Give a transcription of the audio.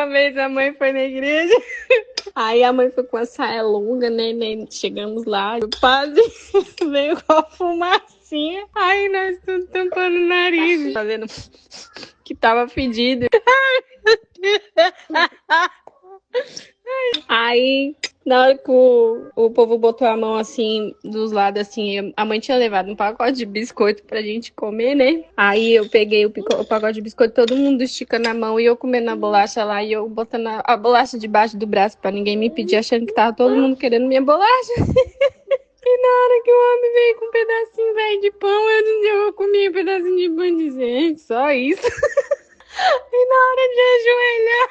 uma vez a mãe foi na igreja. Aí a mãe foi com a saia longa, né? Chegamos lá, o padre veio com a fumacinha. Aí nós tudo tampando o nariz, fazendo que tava fedido. Aí, na hora que o povo botou a mão assim, dos lados, assim, a mãe tinha levado um pacote de biscoito pra gente comer, né? Aí eu peguei o pacote de biscoito, todo mundo esticando a mão e eu comendo a bolacha lá e eu botando a bolacha debaixo do braço pra ninguém me pedir, achando que tava todo mundo querendo minha bolacha. E na hora que o homem veio com um pedacinho velho de pão, eu comi um pedacinho de pão de gente, só isso. E na hora de ajoelhar,